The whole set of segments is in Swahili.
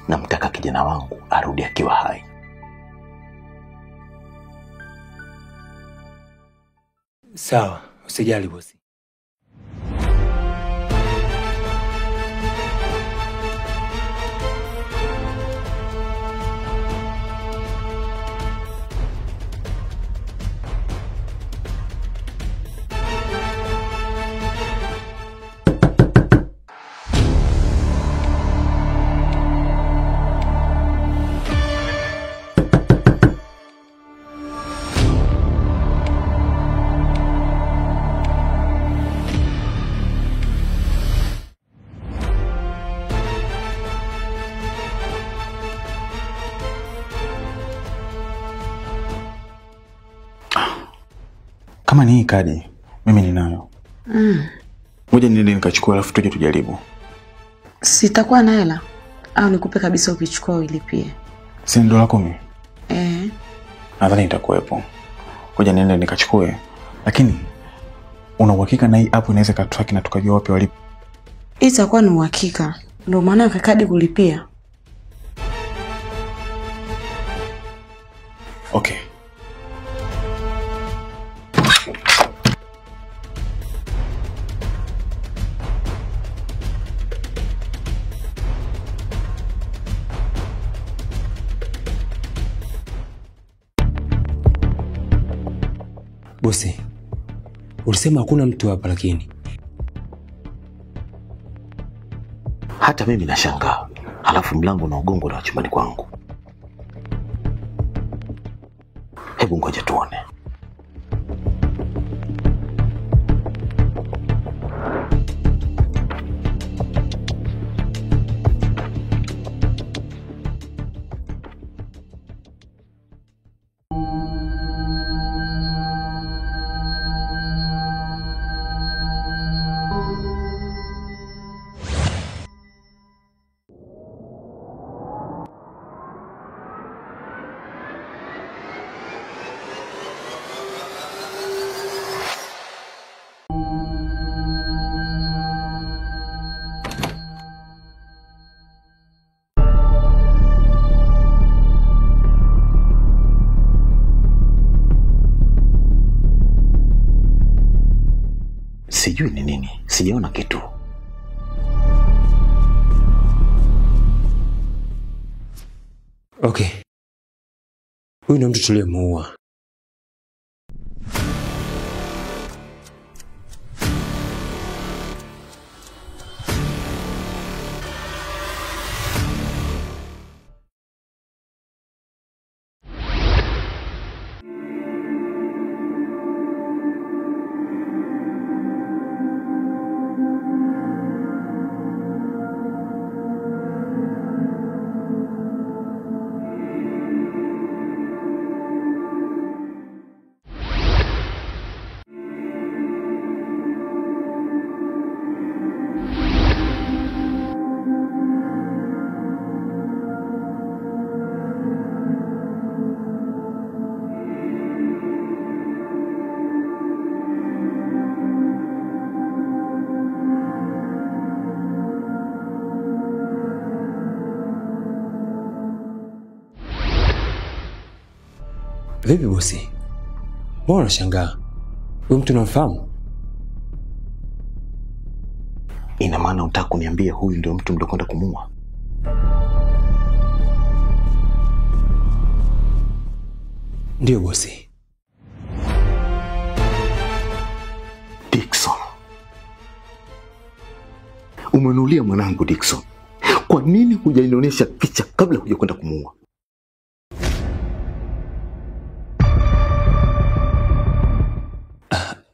namtaka kijana wangu arudi akiwa hai. Sawa, usijali bosi. Kama ni hii kadi, mimi ninayo. Ngoja niende nikachukua alafu tuje tujaribu. Sitakuwa na hela au nikupe kabisa ukichukua ulipie? Si $10 10? Nadhani itakuwepo. Ngoja niende nikachukue. Lakini una uhakika na hii app inaweza katrack na tukajua wapi walipo? Itakuwa ni uhakika. Ndio maana kadi kulipia. Okay. Bosi, ulisema hakuna mtu hapa lakini. Hata mimi nashangaa. Halafu mlango unaogongwa na chumbani kwangu. Hebu ngoja tuone. Sijui ni nini. Sijaona kitu. Okay. Huyu ndio mtu tuliyemuua. Vipi bosi? Mbona unashangaa? Wewe mtu unamfahamu? Ina maana unataka kuniambia huyu ndio mtu mliokwenda kumuua? Ndio bosi. Dickson. Umenulia mwanangu Dickson. Kwa nini hujanionyesha picha kabla hujakwenda kumuua?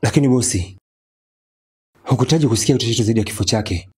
Lakini bosi, hukutaji kusikia kitu chochote zaidi ya kifo chake.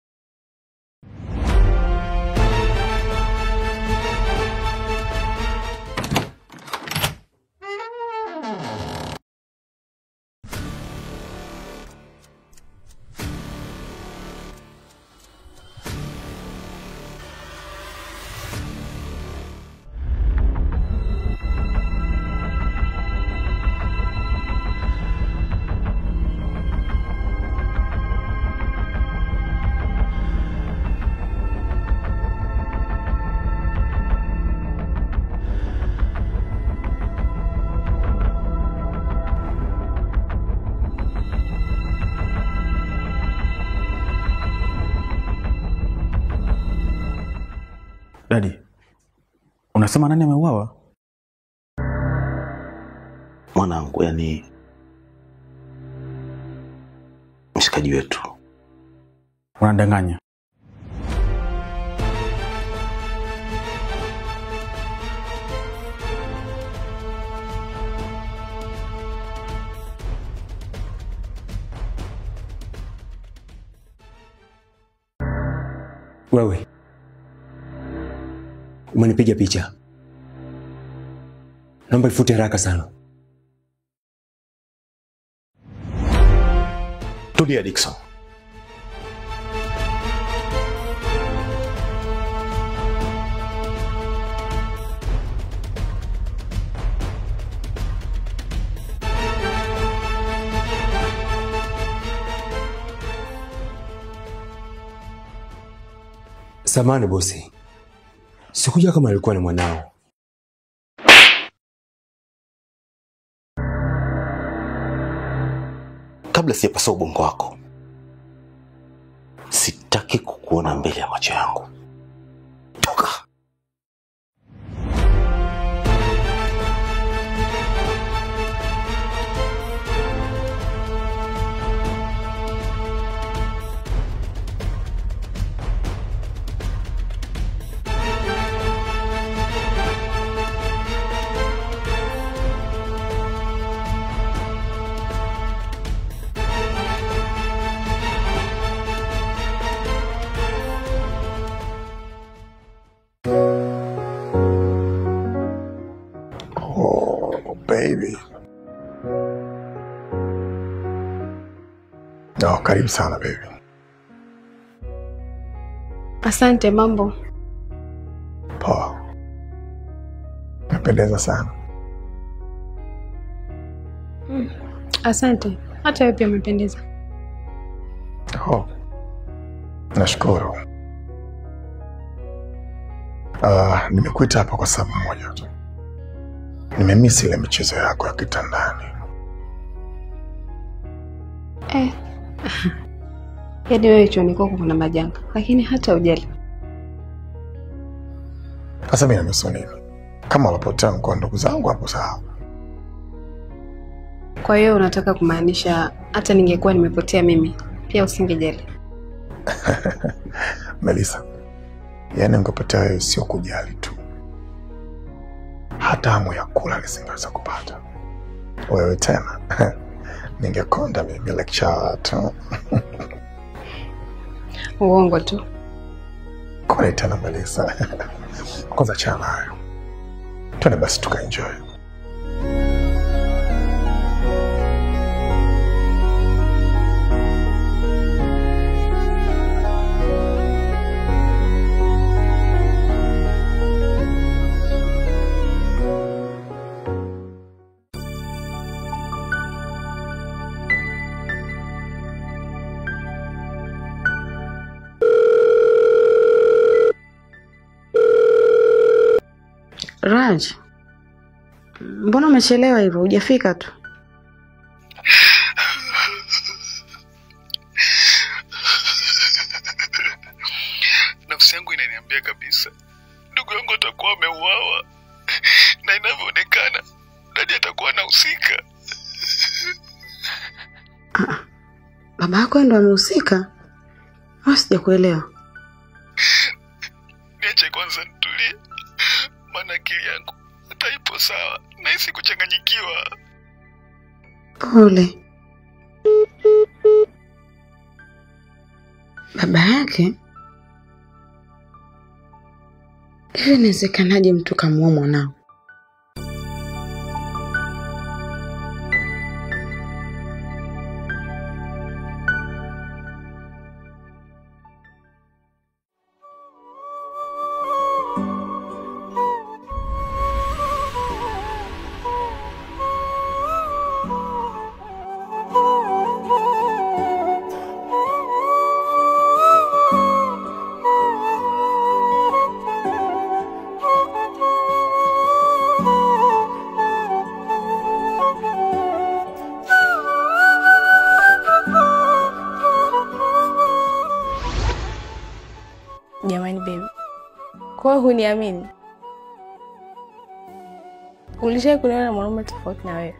Daddy, unasema nani ameuawa? Mwanangu, yani mshikaji wetu. Unadanganya. Wewe umenipiga picha. Naomba ifute haraka sana. Tulia Dickson. Samahani bosi. Sikuja kama alikuwa ni mwanao. Kabla sijapasa ubongo wako, sitaki kukuona mbele ya macho yangu. Toka. Baby. No, karibu sana baby. Asante, mambo. Poa. Napendeza sana. Asante. Hata wewe pia umependeza. Oh. Nashukuru. Nimekuita hapa kwa sababu moja tu. Nimemisi ile michezo yako ya kitandani. Yaani wewe chuoni kwako kuna majanga, lakini hata ujali. Sasa mimi nanusu nini? Kama walopotea kwa ndugu zangu hapo sawa. Kwa hiyo unataka kumaanisha hata ningekuwa nimepotea mimi, pia usingejali? Melissa, yaani ungepotea wewe sio kujali tu. Hata hamu ya kula nisingeweza kupata. Wewe tena ningekonda mimi lecture tu. Uongo tu. Kwa tena Melissa. Kwanza chana hayo. Twende basi tukaenjoy. Raj, mbona umechelewa hivyo? Hujafika tu. Nafsi yangu inaniambia kabisa ndugu yangu atakuwa ameuawa, na inavyoonekana Dadi atakuwa anahusika. Baba yako ndo amehusika? Sijakuelewa. Niache kwanza nitulie, maana akili yangu hata ipo sawa, nahisi kuchanganyikiwa. Pole. Baba yake? Hivi inawezekanaje mtu kamuua mwanao? Kwa hiyo huniamini? Ulishawahi kuona na mwanaume tofauti na wewe?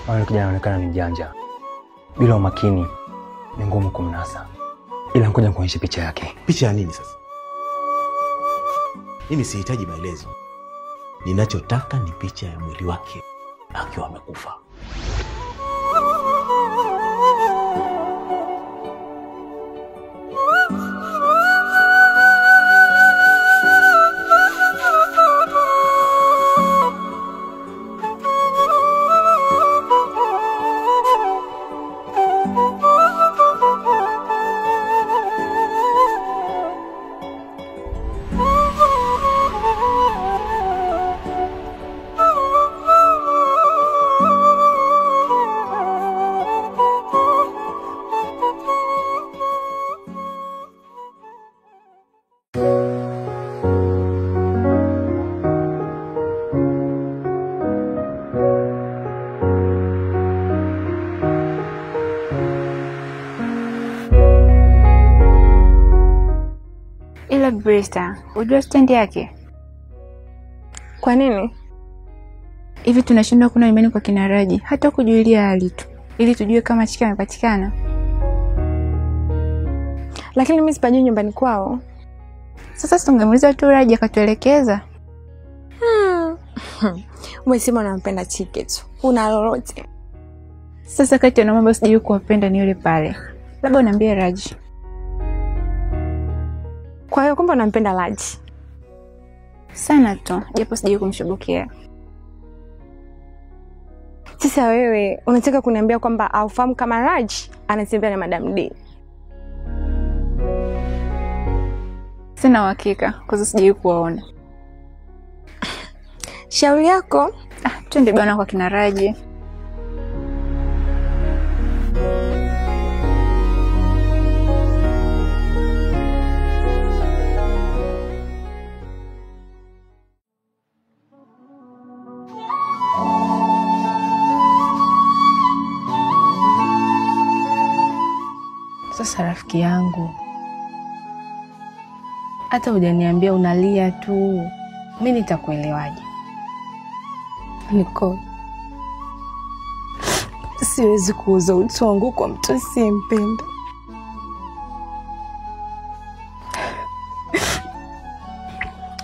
Wale kijana anaonekana ni mjanja. Bila umakini ni ngumu kumnasa. Ila ngoja nikuonyeshe picha yake. Picha ya nini sasa? Mimi sihitaji maelezo. Ninachotaka ni picha ya mwili wake akiwa amekufa. Ila Brista, unajua stand yake? Kwa nini? Hivi tunashindwa kuna imani kwa kina Raji, hata kujulia hali tu, ili tujue kama Chike amepatikana. Lakini mimi sipajui nyumbani kwao. Sasa tungemuuliza tu Raji akatuelekeza. Umesema unampenda Chike tu. Una lolote? Sasa kati ya mambo sijui kuwapenda ni yule pale. Labda uniambie Raji. Kwa hiyo kumbe unampenda Raji? Sana tu, japo sijui kumshubukia. Sasa wewe unataka kuniambia kwamba aufahamu kama Raji anatembea na Madam D? Sina uhakika, kwa sababu sijui kuwaona. Shauri yako. Twende bwana kwa kina Raji. Sasa rafiki yangu, hata hujaniambia unalia tu, mimi nitakuelewaje? Niko siwezi kuuza utu wangu kwa mtu asiyempenda.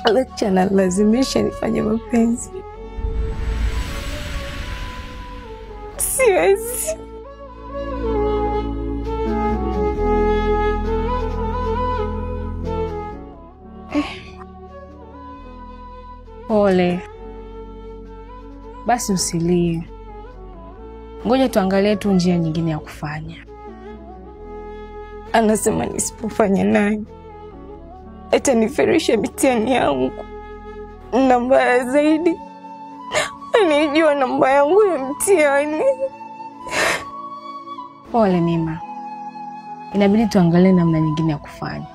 Acha na lazimisha nifanye mapenzi. Siwezi. Pole. Basi usilie. Ngoja tuangalie tu njia nyingine ya kufanya. Anasema nisipofanya naye ataniferisha mitihani yangu. Na mbaya zaidi, anijua namba yangu ya mtihani. Pole Mima. Inabidi tuangalie namna nyingine ya kufanya.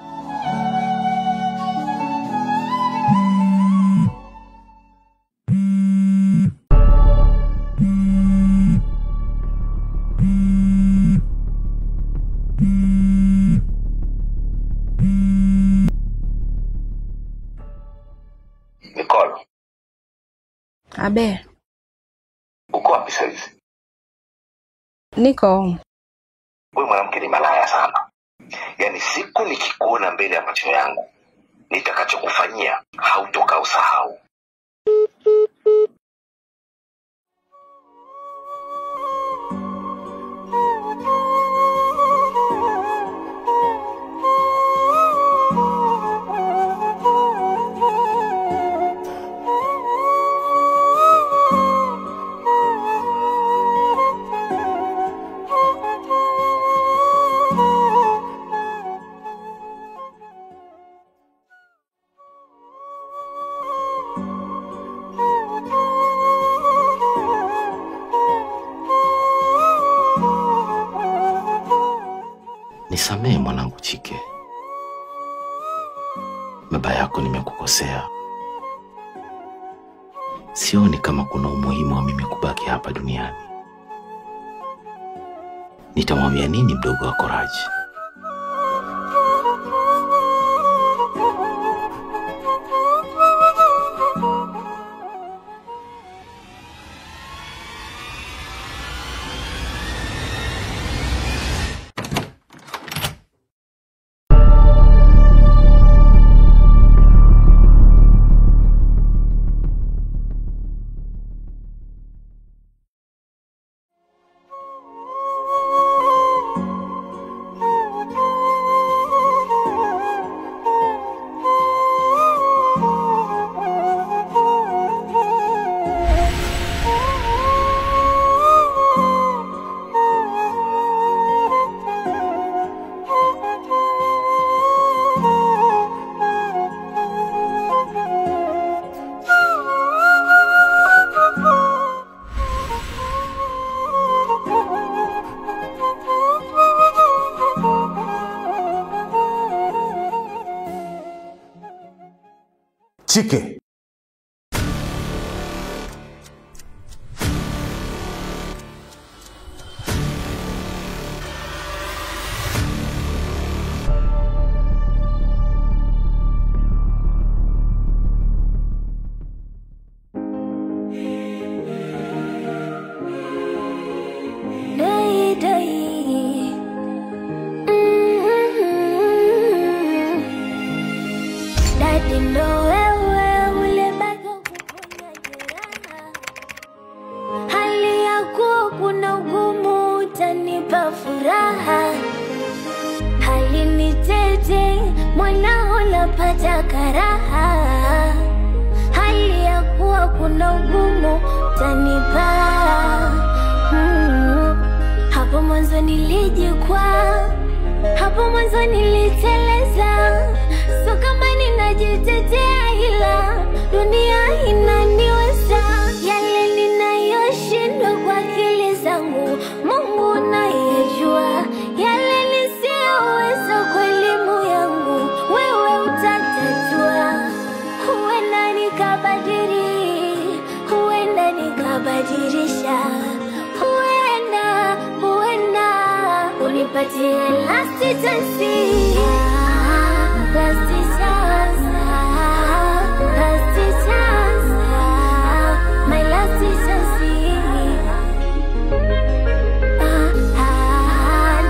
Nicole. Abe. Uko wapi sasa? Niko. Wewe mwanamke ni malaya sana. Yaani siku nikikuona mbele ya macho yangu, nitakachokufanyia hautoka usahau. Nisamehe mwanangu Chike. Baba yako nimekukosea. sioni kama kuna umuhimu wa mimi kubaki hapa duniani. Nitamwambia nini mdogo wako Raji? Chike. Hapo mwanzo niliteleza, so kama ninajitetea, ila dunia inaniweza. Yale ninayoshindwa kwa akili zangu, Mungu anayejua. Yale nisiyoweza kwa elimu yangu, wewe utatatua. Huenda nikabadilisha, huenda unipatie last chance. Last chance, my last chance.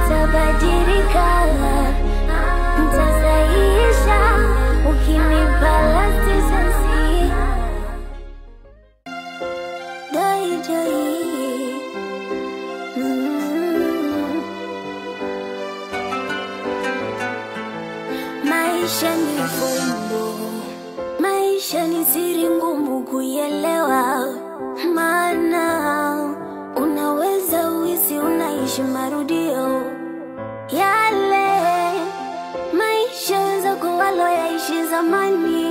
Nitabadilika, nitasahihisha ukinipa last chance. Maisha ni fumbo, maisha ni siri ngumu kuielewa. Maana unaweza uhisi unaishi marudio yale maisha weza kuwa yaishi zamani.